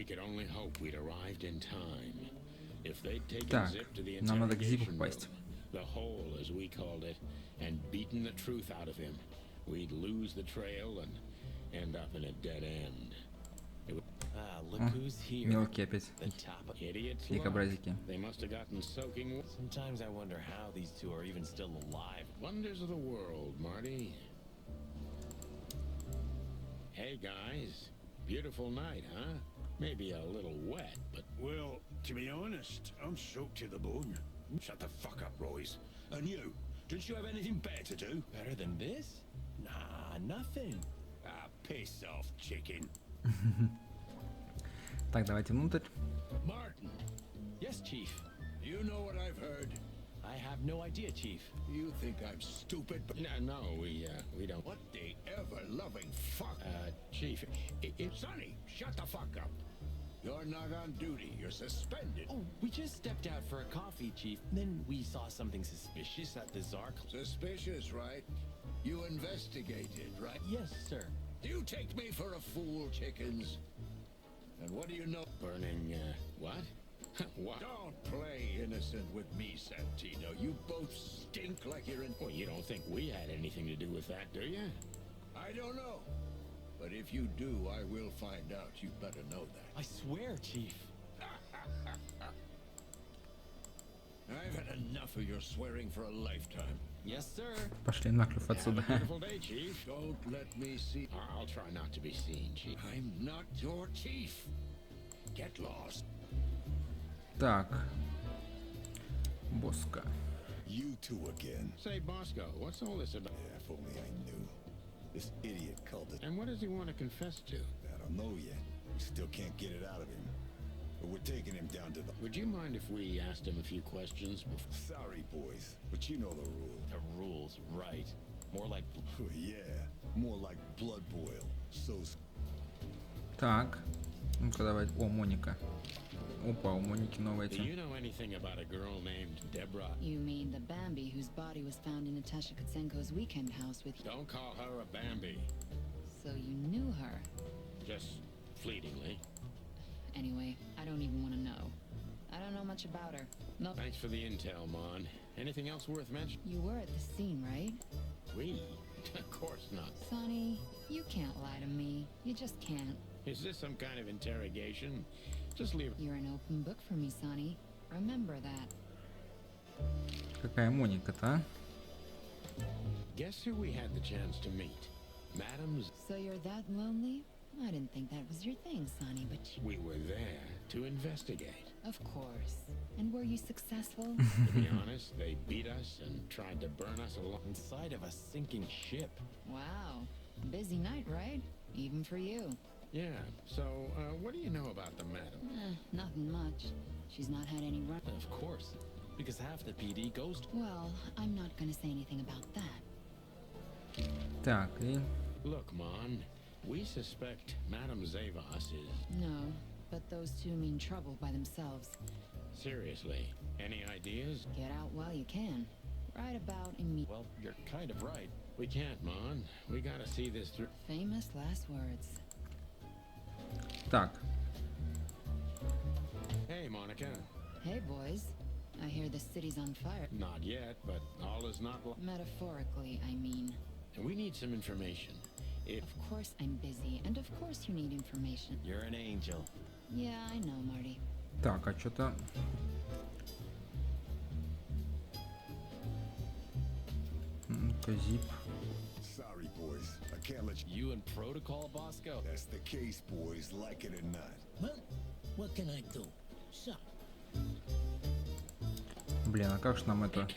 We could only hope we'd arrived in time. If they'd taken Так, Zip to the нам надо к Зипу interrogation room, попасть. the hole, as we called it, and beaten the truth out of him, we'd lose the trail and end up in a dead end. Ah, look who's here. Мелкие опять. The top of Idiots. Luck. Дикобразики. They must have gotten soaking. Sometimes I wonder how these two are even still alive. Wonders of the world, Marty. Hey guys, beautiful night, huh? Maybe a little wet, but Well, to be honest, I'm soaked to the bone. Shut the fuck up, Royce. And you, didn't you have anything better to do? Better than this? Nah, nothing. Ah, piss off, chicken. Так, давайте внутрь. Martin, Yes, Chief. you know what I've heard? I have no idea, Chief. You think I'm stupid, but no, we don't. what the ever-loving fuck? Chief, Sonny, shut the fuck up. You're not on duty. You're suspended. Oh, we just stepped out for a coffee, Chief. Then we saw something suspicious at the Zark. Suspicious, right? You investigated, right? Yes, sir. You take me for a fool, chickens. And what do you know? burning, what? What? Don't play innocent with me, Santino. You both stink like you're in... Well, you don't think we had anything to do with that, do you? I don't know. But if you do, I will find out. You better know that. I swear, Chief. I've had enough of your swearing for a lifetime. Yes, sir. Пошли нахлюв Have a отсюда. beautiful day, Chief. Don't let me see... I'll try not to be seen, Chief. I'm not your chief. Get lost. Так. Боска. You two again. Say, Bosco, what's all this about? Yeah, if only I knew. This idiot cultist. And what does he want to confess to? I don't know yet. We still can't get it out of him. But we're taking him down to the... Would you mind if we asked him a few questions before? Sorry, boys, but you know the rule. The rules, right. More like... Yeah, more like blood boil. So... Так. Ну-ка давай. О, Моника. Опа, у Моники новая Do тема. you know anything about a girl named Deborah? You mean the Bambi whose body was found in Natasha Kutsenko's weekend house with... Don't call her a Bambi. So you knew her. Just fleetingly. Anyway, I don't even want to know. I don't know much about her. No. Thanks for the intel, Mon. Anything else worth mentioning? You were at the scene, right? We? Of course not. Sonny, you can't lie to me. You just can't. Is this some kind of interrogation? Just leave. You're an open book for me, Sonny. Remember that. Какая Моника-то, а? Guess who we had the chance to meet? Madam's. So you're that lonely? I didn't think that was your thing, Sonny, but We were there to investigate. of course. And were you successful? To be honest, they beat us and tried to burn us alive. Inside of a sinking ship. Wow. Busy night, right? Even for you. Yeah, so, what do you know about the madam? Nothing much. She's not had any run. Of course. Because half the PD goes to... Well, I'm not gonna say anything about that. Так, и... Look, Mon, we suspect Madame Zavas is... No, but those two mean trouble by themselves. Seriously, any ideas? Get out while you can. Right about immediately. Well, you're kind of right. We can't, Mon. We gotta see this through. Famous last words. Так. Hey, Monica. Hey, boys. I hear the city's on fire. Not yet, but all is not... Metaphorically, I mean. We need some information. If... Of course I'm busy, and of course you need information. You're an angel. Yeah, I know, Marty. Так, а что-то... Ну-ка, Зип. Sorry, boys. I can't let you... You in protocol, Bosco? That's the case, boys, like it or not. Well, what can I do? So, Блин, а как же нам это...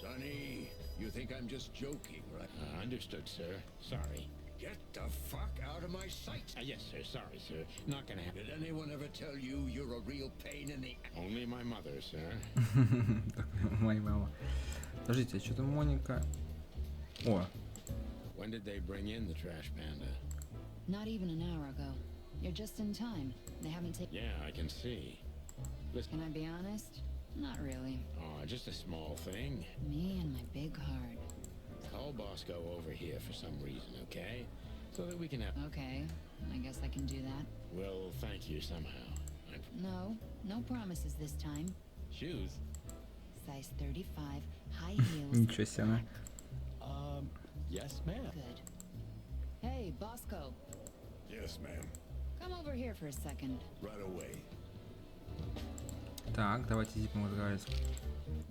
Sonny, you think I'm just joking, right? Understood, sir. Sorry. Get the fuck out of my sight. Yes, sir. Sorry, sir. Not gonna happen. Did anyone ever tell you you're a real pain in the... Only my mother, sir. Моя мама. Подождите, что-то Моника... О, When did they bring in the trash panda? Not even an hour ago. You're just in time. They haven't taken... Yeah, I can see. Listen, Can I be honest? Not really. oh, just a small thing. Me and my big heart. Call Bosco over here for some reason, okay? So that we can have... Okay. I guess I can do that. Well, thank you somehow. No promises this time. Shoes? Size 35, high heels. Ничего себе. Yes, ma'am. Good. Hey, Bosco. Yes, ma'am. Come over here for a second. Right away. Так, давайте с Зиппом разговаривать.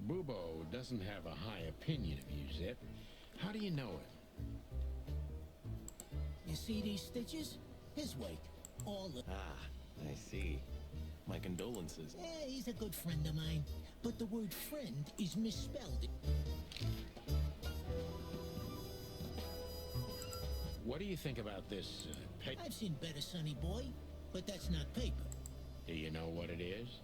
Bubo doesn't have a high opinion of you, Zip. How do you know it? You see these stitches? His weight. All the... Ah, I see. My condolences. Yeah, he's a good friend of mine. But the word friend is misspelled. What do you think about this paper? I've seen better, sonny boy. But that's not paper. Do you know what it is?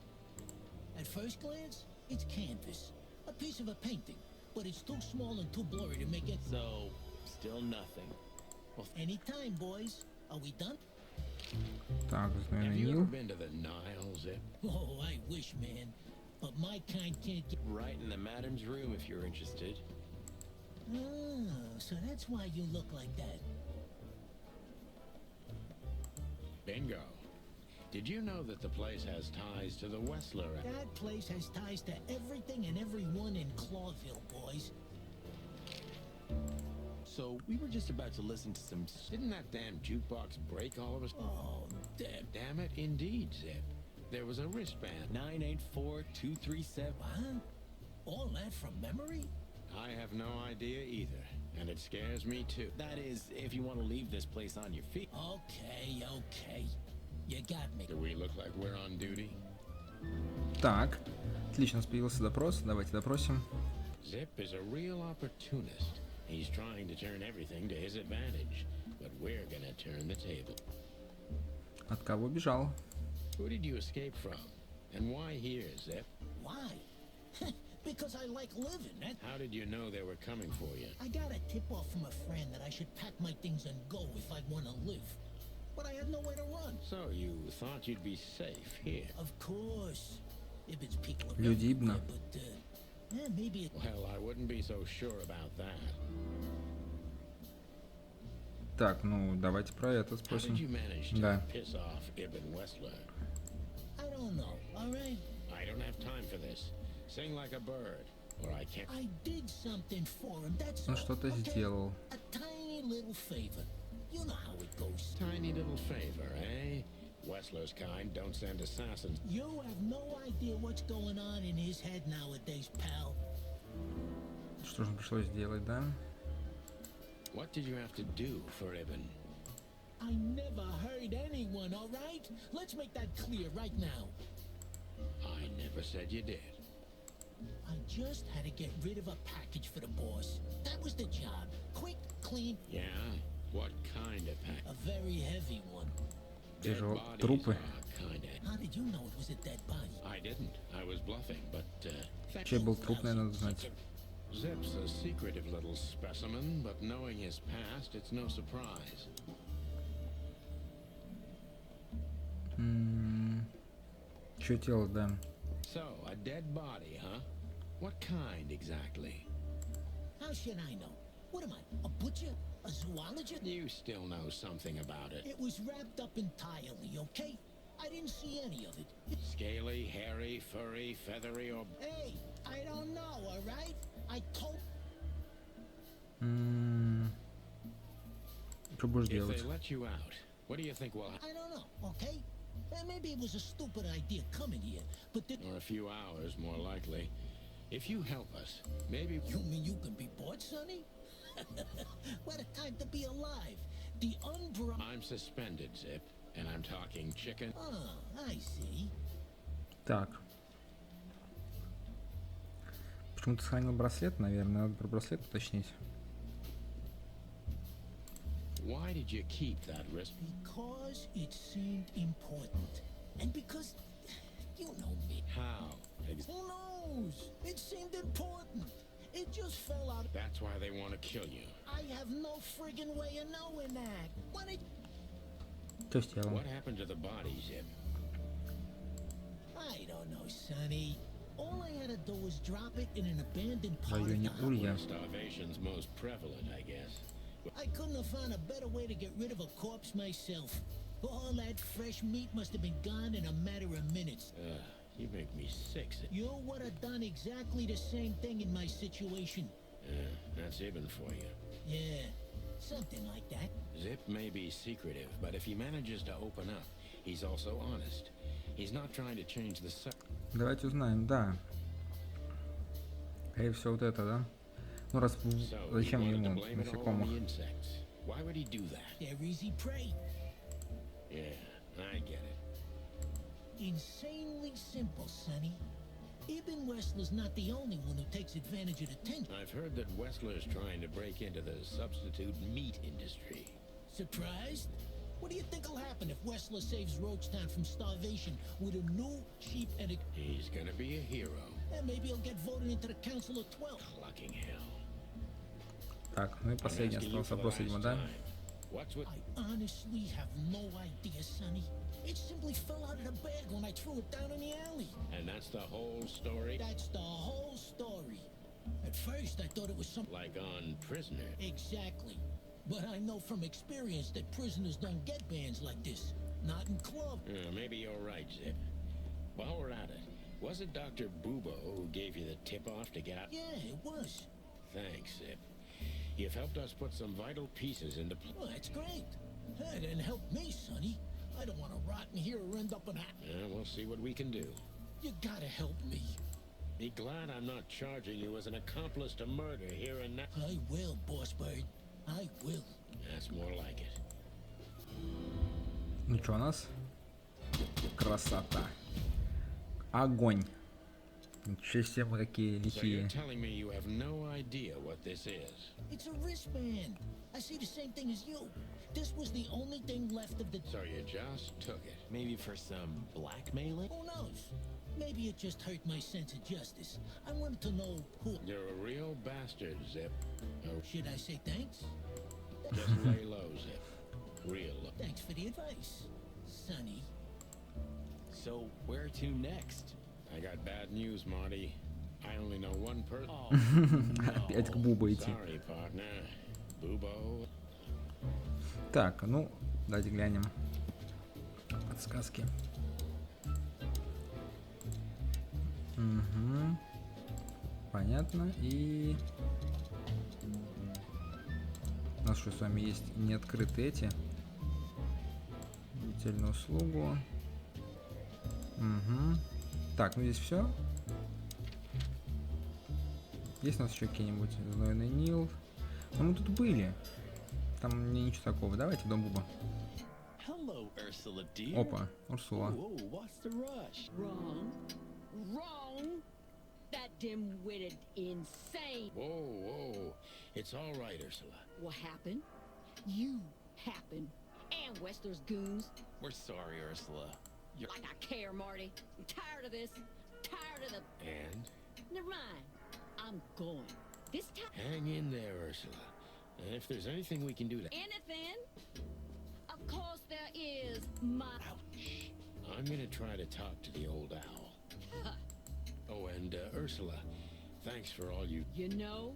At first glance, it's canvas. A piece of a painting. But it's too small and too blurry to make it... So, still nothing. Well, Anytime, boys. Are we done? Так, Have you ever Нил. been to the Nile, Zip? Oh, I wish, man. But my kind can't get... right in the madam's room if you're interested. Oh, so that's why you look like that. Bingo. Did you know that the place has ties to the Wessler? That place has ties to everything and everyone in Clawville, boys. So, we were just about to listen to some... Didn't that damn jukebox break all of us? Oh, damn. Damn it, indeed, Zip. There was a wristband. 984237. What? All that from memory? I have no idea either, and it scares me too. That is, if you want to leave this place on your feet. Okay. You got me. Do we look like we're on duty? Так, отлично, у нас появился допрос. Давайте допросим. Zip is a real opportunist. He's trying to turn everything to his advantage, but we're gonna turn the table. От кого бежал? Who did you escape from? And why here, Zip? Why? Because I like living. How did you know they were coming for you? I got a tip-off from a friend that I should pack my things and go if I want to live. But I had nowhere to run. So you thought you'd be safe here? Of course. If it's people... Людибно. But, yeah, maybe... Well, I wouldn't be so sure about that. Так, ну давайте про это How спросим. did you manage to Да. piss off Ibn Wessler? I don't know, all right? I don't have time for this. Sing like a bird, or I can't. I did something for him, that's Он all, что-то okay? сделал. A tiny little favor. You know how it goes. Tiny little favor, eh? Wessler's kind don't send assassins. You have no idea what's going on in his head nowadays, pal. Что же пришлось сделать, да? What did you have to do for Ibn? I never hurt anyone, all right? Let's make that clear right now. I never said you did. I just had to get rid of a package for the boss. That was the job. Quick, clean, Yeah? What kind of pack? a very heavy one. Dead Тяжело. bodies Трупы. are kinda. How did you know it was a dead body? I didn't. I was bluffing, but Чей был труп, наверное, надо знать. Zip's a secretive little specimen, but knowing his past, it's no surprise. Чё тело, да? So, a dead body, huh? What kind exactly? How should I know? What am I, a butcher? A zoologist? You still know something about it. It was wrapped up entirely, okay? I didn't see any of it. Scaly, hairy, furry, feathery, or... Hey, I don't know, all right? I told... Что будешь If they делать? let you out, what do you think will happen? I don't know, okay? Maybe it was a stupid idea coming here, but the... Or a few hours, more likely. If you help us, maybe... You mean you can be bought, Sonny? What a time to be alive. The unbro... I'm suspended, Zip, and I'm talking chicken. Oh, I see. Так. Почему ты сохранил браслет? Наверное, надо про браслет уточнить. Why did you keep that wrist? Because it seemed important. And because... You know me. How? Who knows? It seemed important. It just fell out. That's why they want to kill you. I have no friggin' way of knowing that. What it... Что с телом? What happened to the body, Zip? I don't know, Sonny. All I had to do was drop it in an abandoned В part of районе the house. Улья. Starvation's most prevalent, I guess. I couldn't have found a better way to get rid of a corpse myself. All that fresh meat must have been gone in a matter of minutes. You make me sick. You would have done exactly the same thing in my situation. That's even for you. Yeah, something like that. Zip may be secretive, but if he manages to open up, he's also honest. He's not trying to change the Давайте узнаем, да. И все вот это, да? Ну раз зачем ему насекомых? Why would he do that? They're easy prey. Yeah, I get it. Insanely simple, Sonny. Ibn Wessler's not the only one who takes advantage of the tent. I've heard that Wessler's trying to break into the substitute meat industry. Surprised? What do you think will happen if Wessler saves Roachtown from starvation with a new, cheap, and He's gonna be a hero. and maybe he'll get voted into the Council of 12. Fucking hell. Так, ну и последний остался вопрос, видимо, да? What's with... I honestly have no idea, Sonny. It simply fell out of the bag when I threw it down in the alley. And that's the whole story? That's the whole story. At first, I thought it was some... Like on Prisoner. Exactly. But I know from experience that prisoners don't get bans like this. Not in club. Maybe you're right, Zip. While we're at it, was it Dr. Bubo who gave you the tip-off to get out? Yeah, it was. Thanks, Zip. You've helped us put some vital pieces into place. Well, that's great. That didn't help me, Sonny. I don't want to rot in here or end up in a... We'll see what we can do. You gotta help me. Be glad I'm not charging you as an accomplice to murder here and now. I will, Boss Bird. I will. That's more like it. Ну что у нас? Красота. Огонь. Ничего себе, мы какие So you're лихие. telling me you have no idea what this is? It's a wristband. I see the same thing as you. This was the only thing left of the... So you just took it. Maybe for some blackmailing? Who knows? Maybe it just hurt my sense of justice. I wanted to know who... You're a real bastard, Zip. Oh, Should I say thanks? just lay low, Zip. Real low. Thanks for the advice, Sonny. So where to next? I got bad news, Marty. I only know one person. Oh, Опять к Бубу идти. Sorry, partner. Bubo. Так, ну, давайте глянем. Подсказки. Угу. Понятно. И... У нас что с вами есть неоткрытые эти. Длительную услугу. Угу. Так, ну здесь все. Есть у нас еще какие-нибудь знойный Нил. Ну мы тут были. Там ничего такого. Давайте в дом Буба. hello, Ursula, dear. Опа, Урсула. Whoa, what's the rush? Wrong. Wrong. That dim-witted insane. Whoa, whoa. It's all right, Ursula. What happened? You happened. And Wessler's goons. We're sorry, Ursula. You're... Like I care, Marty. I'm tired of this. Tired of the... And? Never mind. I'm going. This time... Hang in there, Ursula. And if there's anything we can do to... Anything? Of course there is, my... Ouch. I'm gonna try to talk to the old owl. Oh, and Ursula, thanks for all you... You know,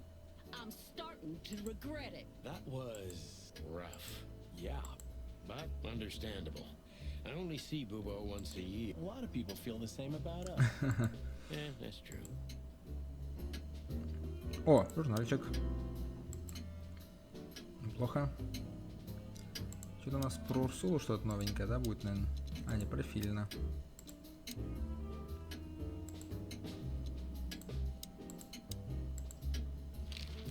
I'm starting to regret it. That was... rough. yeah. But understandable. I only see Bubo once a year. A lot of people feel the same about us. Yeah, that's true. О, журнальчик. Неплохо. Что-то у нас про Урсулу что-то новенькое, да, будет, наверное? А, не, про Филина.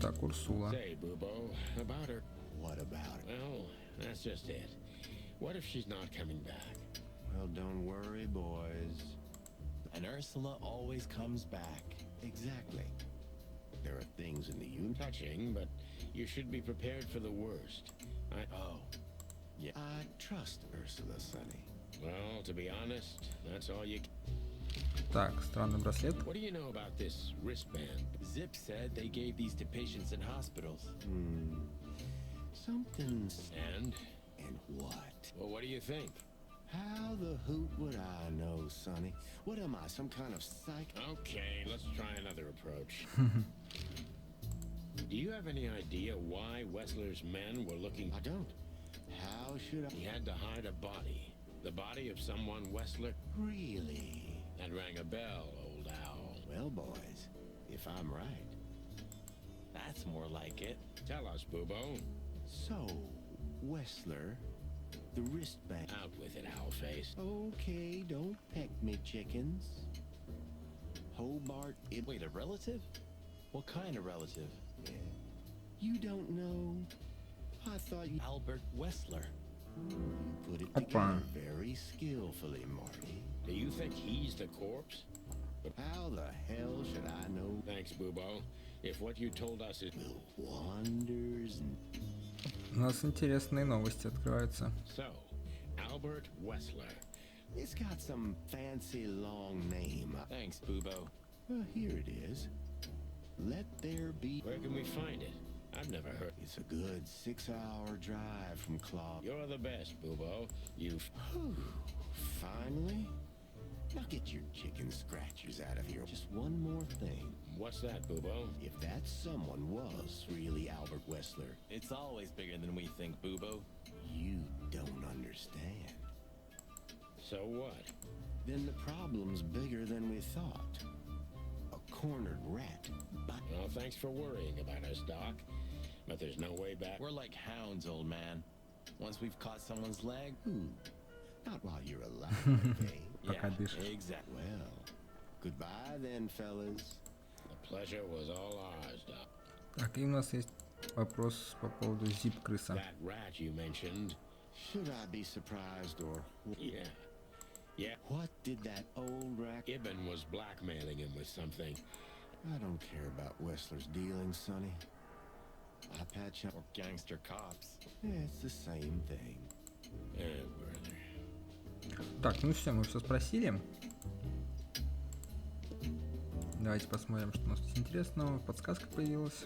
Так, Урсула. Say, Bubo, about her. What about it? Well, that's just it. What if she's not coming back? Well, don't worry, boys. And Ursula always comes back. Exactly. There are things in the universe. Touching, but you should be prepared for the worst. Oh. Yeah. I trust Ursula, Sonny. Well, to be honest, that's all you... Так, странный браслет. What do you know about this wristband? Zip said they gave these to patients in hospitals. Something's... And? And what? Well, what do you think? How the hoot would I know, Sonny? What am I, some kind of psych? Okay, let's try another approach. Do you have any idea why Wessler's men were looking? I don't. How should I? He had to hide a body. The body of someone Wessler. Really? That rang a bell, old owl. Well, boys, if I'm right, that's more like it. Tell us, Boobo. So, Wessler, the wristband. Out with it, Owlface. Okay, don't peck me, chickens. Hobart. Wait, a relative? What kind of relative? Yeah. You don't know? I thought you. Albert Wessler. You put it together very skillfully, Marty. Do you think he's the corpse? How the hell should I know? Thanks, Boobo. If what you told us is... Wonders. У нас интересные новости открываются. So, Albert Wessler. It's got some fancy long name. Thanks, Boobo. Here it is. Let there be. Where can we find it? I've never heard. It's a good 6-hour drive from Claw. You're the best, Boobo. You've... Finally? Now get your chicken scratchers out of here. Just one more thing. What's that, Boobo? If that someone was really Albert Wessler... It's always bigger than we think, Boobo. You don't understand. So what? Then the problem's bigger than we thought. A cornered rat. Well, thanks for worrying about us, Doc. But there's no way back. We're like hounds, old man. Once we've caught someone's leg... Not while you're alive, okay? Пока дышишь. Exactly. Well, goodbye then, fellas. The pleasure was all ours, Doc. Так, и у нас есть вопрос по поводу зип-крыса. That rat you mentioned. Should I be surprised or... Yeah. Yeah. What did that old rat... Ibn was blackmailing him with something. I don't care about Wessler's dealings, Sonny. I patch up... Or gangster cops. It's the same thing. Brother. Так, ну все, мы все спросили. Давайте посмотрим, что у нас тут интересного. Подсказка появилась.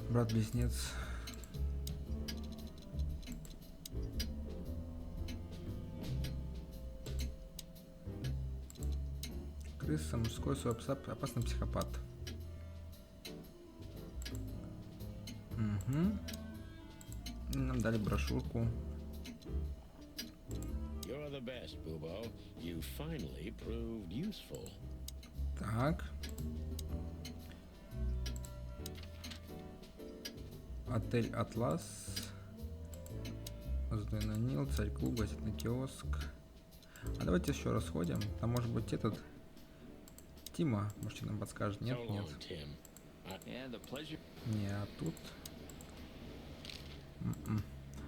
Брат-близнец. Крыса, мужской опасный психопат. Угу. Нам дали брошюрку. You're the best, Boobo. You finally proved useful. Так. Отель Атлас. Сдойный Нил, царь-клуб, газетный киоск. А давайте еще раз ходим. Там может быть этот Тима, может, нам подскажет. Нет, So нет. long, Tim. Не, а тут.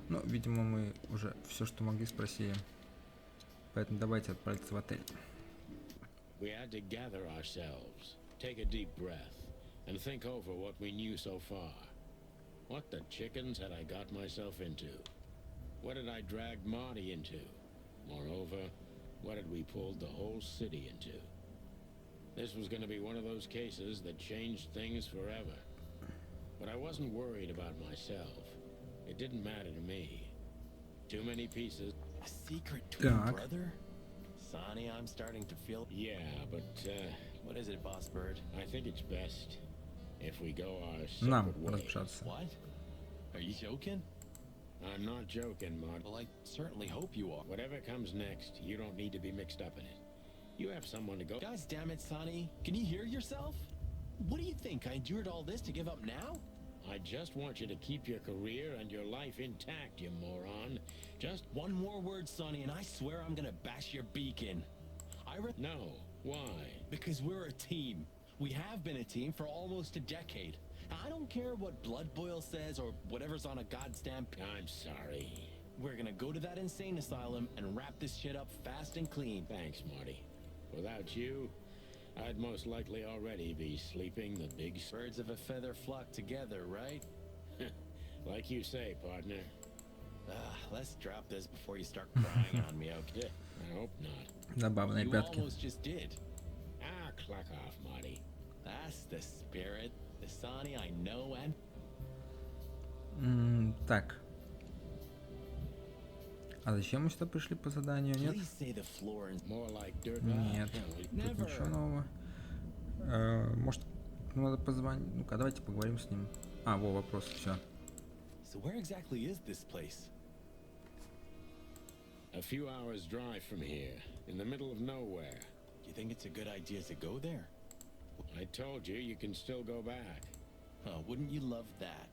Ну, видимо, мы уже все, что могли, спросили. Поэтому давайте отправиться в отель. We had to gather ourselves, take a deep breath, and think over what we knew so far. What the chickens had I got myself into? What had I dragged Marty into? Moreover, what had we pulled the whole city into? This was going to be one of those cases that changed things forever. But I wasn't worried about myself. It didn't matter to me. Too many pieces. A secret twin Так. brother? Sonny, I'm starting to feel... Yeah, but What is it, Boss Bird? I think it's best if we go our Нам separate ways. разбежаться. What? Are you joking? I'm not joking, Marty. Well, I certainly hope you are. Whatever comes next, you don't need to be mixed up in it. You have someone to go. Guys, damn it, Sonny. Can you hear yourself? What do you think? I endured all this to give up now? I just want you to keep your career and your life intact, you moron. Just One more word, Sonny, and I swear I'm gonna bash your beak in. no. Why? Because we're a team. We have been a team for almost a decade. I don't care what Blood Boil says or whatever's on a goddamn... I'm sorry. We're gonna go to that insane asylum and wrap this shit up fast and clean. Thanks, Marty. Without you, I'd most likely already be sleeping the big... Birds of a feather flock together, right? Like you say, partner. Let's drop this before you start crying on me, okay? I hope not. Забавные You пятки. almost just did. Clock off, Marty. That's the spirit. The Sonny I know and... Так. А зачем мы сюда пришли по заданию? Нет? Please say the floor and... More like dirt. Нет. Hell, Тут ничего нового. Может, Ну, надо позвонить. Ну-ка, давайте поговорим с ним. А, во, вопрос, все. So where exactly is this place? A few hours drive from here, in the middle of nowhere. You think it's a good idea to go there? I told you, you can still go back. Oh, wouldn't you love that?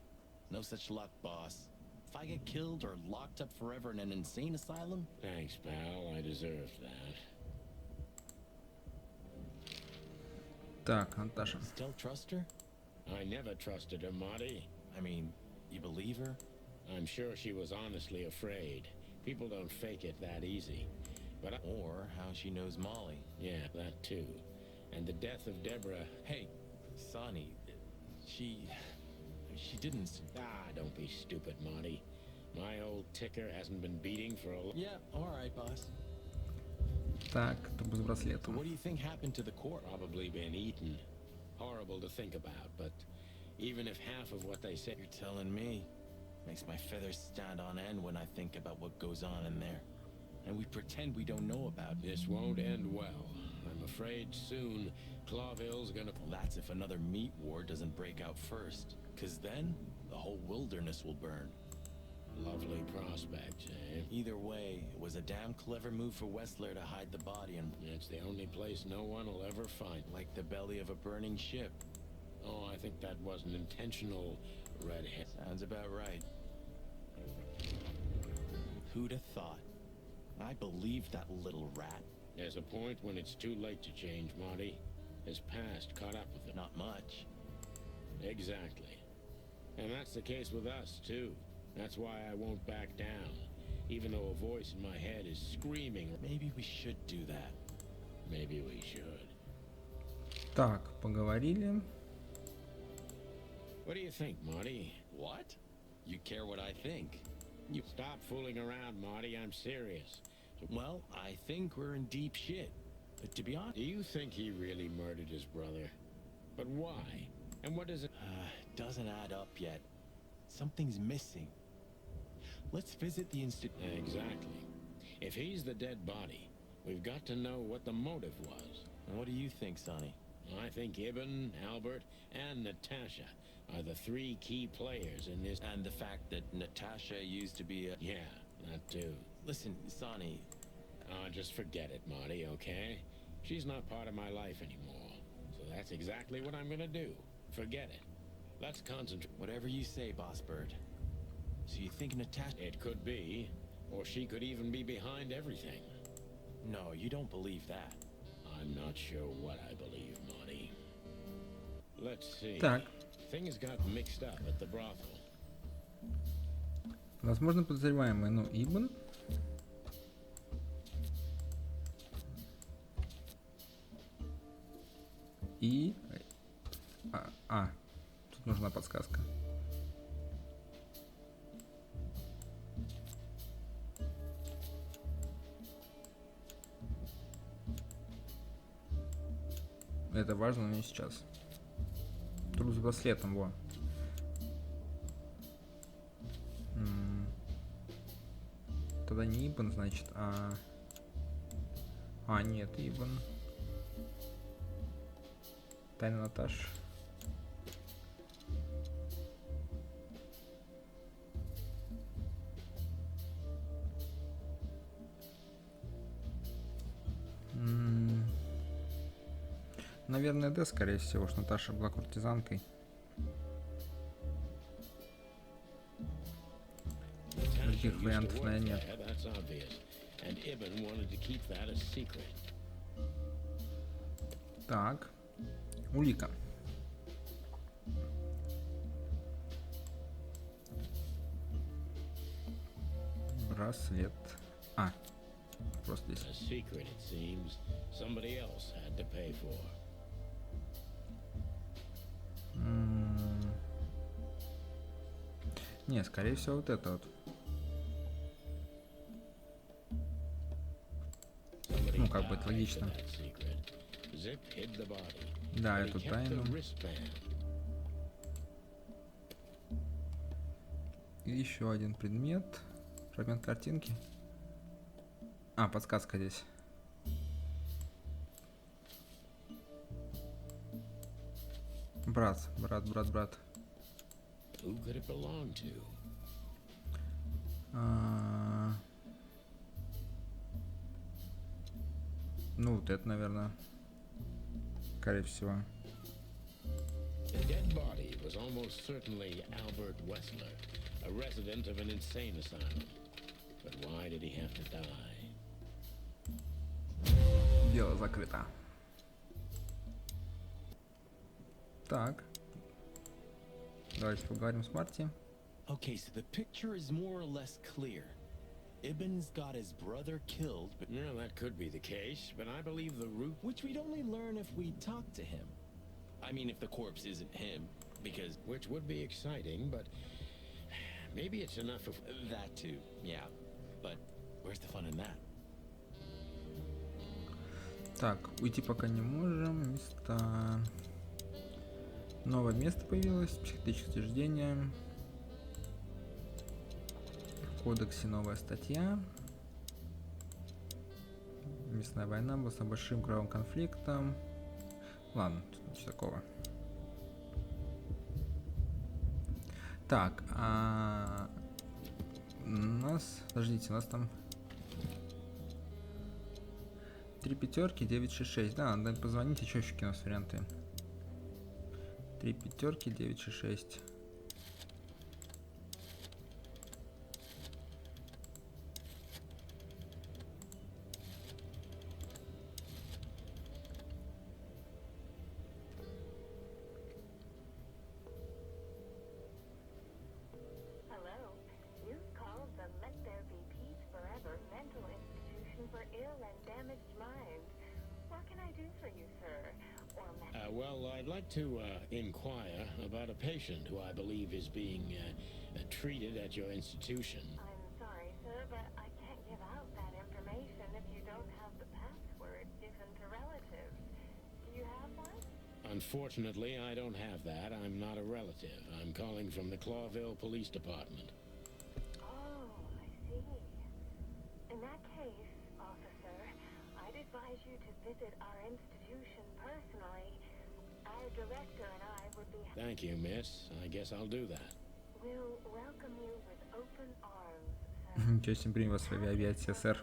No such luck, boss. If I get killed or locked up forever in an insane asylum? Thanks, pal. I deserved that. Так, Наташа. Still trust her? I never trusted her, Marty. I mean, you believe her? I'm sure she was honestly afraid. People don't fake it that easy. But Or how she knows Molly. yeah, that too. And the death of Deborah. Hey, Sonny, she didn't... Don't be stupid, Marty. My old ticker hasn't been beating for a Yeah, alright, boss. Так, трубы с So браслетом. what do you think happened to the corpse? Probably been eaten. Horrible to think about, but even if half of what they said... You're telling me. Makes my feathers stand on end when I think about what goes on in there. And we pretend we don't know about it. This won't end well. I'm afraid soon Clawville's gonna... Well, that's if another meat war doesn't break out first. Cause then, the whole wilderness will burn. Lovely prospects, eh? Either way, it was a damn clever move for Westler to hide the body and It's the only place no one will ever find. like the belly of a burning ship. Oh, I think that was an intentional redhead. Sounds about right. Who'd have thought? I believed that little rat. There's a point when it's too late to change, Marty. His past caught up with him. Not much. Exactly. And that's the case with us, too. That's why I won't back down. Even though a voice in my head is screaming. Maybe we should do that. Maybe we should. Так, поговорили. What do you think, Marty? What? You care what I think? You stop fooling around, Marty. I'm serious. Well, I think we're in deep shit. But to be honest, Do you think he really murdered his brother? But why? And what does it... doesn't add up yet. Something's missing. Let's visit the institute. Exactly. If he's the dead body, we've got to know what the motive was. What do you think, Sonny? I think Ibn, Albert, and Natasha are the three key players in this. And the fact that Natasha used to be a... Yeah, that too. Listen, Sonny, Just forget it, Marty, okay? She's not part of my life anymore. So that's exactly what I'm gonna do. Forget it. Let's concentrate. whatever you say, Boss Bird. So you think Natasha... It could be, or she could even be behind everything. No, you don't believe that. I'm not sure what I believe, Marty. Let's see. Так, Things got mixed up at the brothel. возможно, подозреваемый, ну, Ибн. И... тут нужна подсказка. Это важно, но не сейчас. Труп с браслетом, во. Тогда не Ибн, значит, нет, Ибн. Тайна Наташи. Наверное, Д, скорее всего, что Наташа была куртизанкой. Других вариантов, наверное, нет. That's obvious. And Ibn wanted to keep that a secret. Так. Улика. Браслет. Просто здесь. A secret, it seems. Somebody else had to pay for. Не, скорее всего, вот это вот. Somebody Ну, как бы это died логично. for that secret. Zip hid the body. Да, But he эту kept тайну. the wristband. И еще один предмет. Фрагмент картинки. Подсказка здесь. Брат. Who could it belong to? Ну, вот это, наверное, скорее всего. The dead body was almost certainly Albert Wessler, a resident of an insane asylum. But why did he have to die? Дело закрыто. Так. Давайте поговорим с Марти. Okay, so the picture is more or less clear. Ibn's got his brother killed, but Well, that could be the case, but I believe the root... which we'd only learn if we talked to him. I mean, if the corpse isn't him, because Which would be exciting, but maybe it's enough if... that too, yeah. But where's the fun in that? Так, уйти пока не можем. Места. Новое место появилось. Психотическое учреждение. В кодексе новая статья. Местная война была с большим кровавым конфликтом. Ладно, тут ничего такого. Так, у нас... Подождите, у нас там... 3 пятерки, 966. Да, надо позвонить, еще у нас варианты. 3 пятерки, 966. Hello. You've called the Let There Be Peace Forever mental institution for ill and damaged minds. What can I do for you, sir? Or well, I'd like to inquire about a patient who I believe is being treated at your institution. I'm sorry, sir, but I can't give out that information if you don't have the password given to relatives. Do you have one? Unfortunately, I don't have that. I'm not a relative. I'm calling from the Clawville Police Department. Oh, I see. In that case, officer, I'd advise you to visit our institution personally. Our director and I would be... Thank you, miss. I guess I'll do that. We'll welcome you with open arms, sir. Ничего себе, принял вас в авиации, сэр.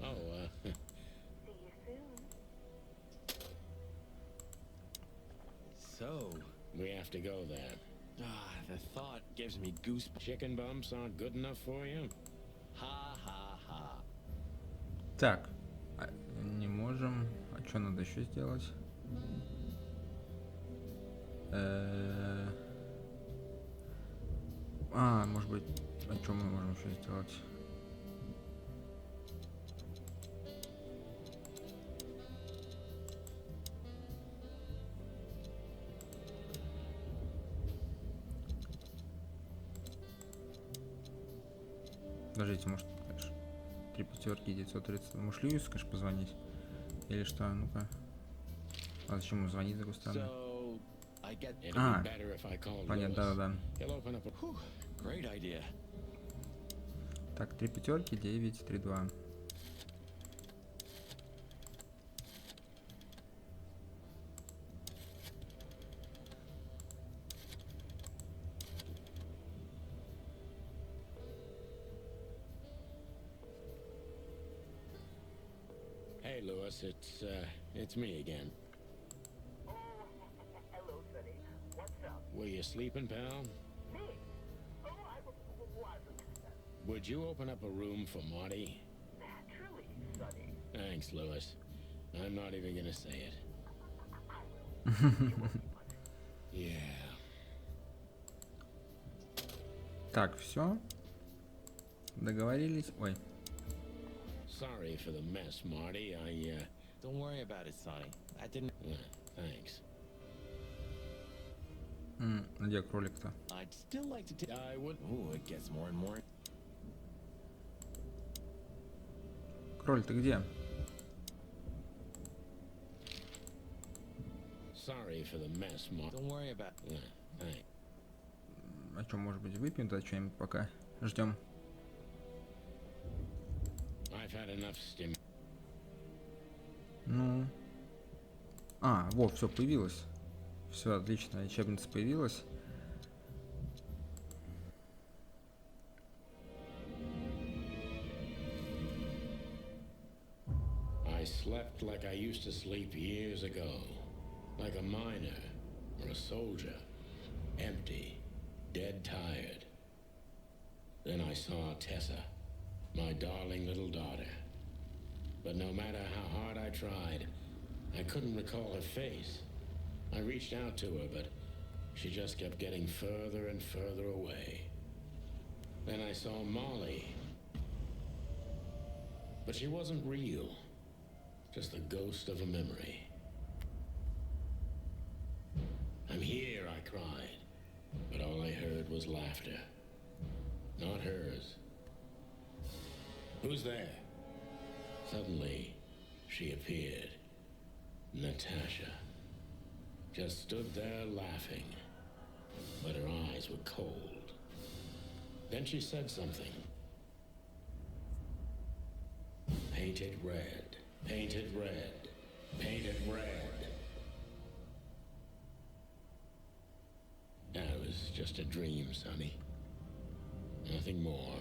Oh, See you soon. So, we have to go there. the thought gives me goose. Chicken bumps aren't good enough for you? Ha ha ha. Так, не можем. А что надо еще сделать? Может быть, а что мы можем еще сделать? Подождите, может, конечно, 3 пятерки, 930. Может, Льюису, конечно, позвонить? Или что? Ну-ка. А зачем ему звонить, с другой стороны? So, I get It'd be better if I called Понятно, Lewis. да-да-да. He'll open up a... great idea. Так, 3 пятерки, 9, 3, 2. Hey, Lewis, it's me again. Oh, hello, Sonny. What's up? Were you sleeping, pal? Me? Oh, I wasn't. Would you open up a room for Marty? Naturally, Sonny. Thanks, Lewis. I'm not even gonna say it. I will. Yeah. Так, все. Договорились. Ой. Sorry for the mess, Marty. Don't worry about it, Sonny. I didn't. Thanks. Где кролик-то? I'd still like to take. I would... Ooh, it gets more and more. Кролик, ты где? Sorry for the mess, Marty. Don't worry about. Thanks. А что, может быть, выпьем тогда что-нибудь пока? Ждем. I've had enough stim... Ну. Во, все, появилось. Все, отлично, лечебница появилась. I slept like I used to sleep years ago. Like a miner or a soldier. Empty. Dead tired. Then I saw Tessa. My darling little daughter. But no matter how hard I tried, I couldn't recall her face. I reached out to her, but she just kept getting further and further away. Then I saw Molly. But she wasn't real. Just the ghost of a memory. I'm here, I cried. But all I heard was laughter. Not hers. Who's there? Suddenly, she appeared. Natasha. Just stood there laughing. But her eyes were cold. Then she said something. Painted red. Painted red. Painted red. That was just a dream, Sonny. Nothing more.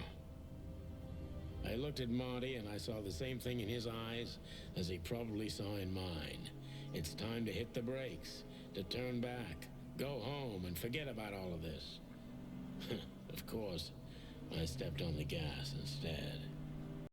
I looked at Marty and I saw the same thing in his eyes as he probably saw in mine. It's time to hit the brakes, to turn back, go home and forget about all of this. Of course, I stepped on the gas instead.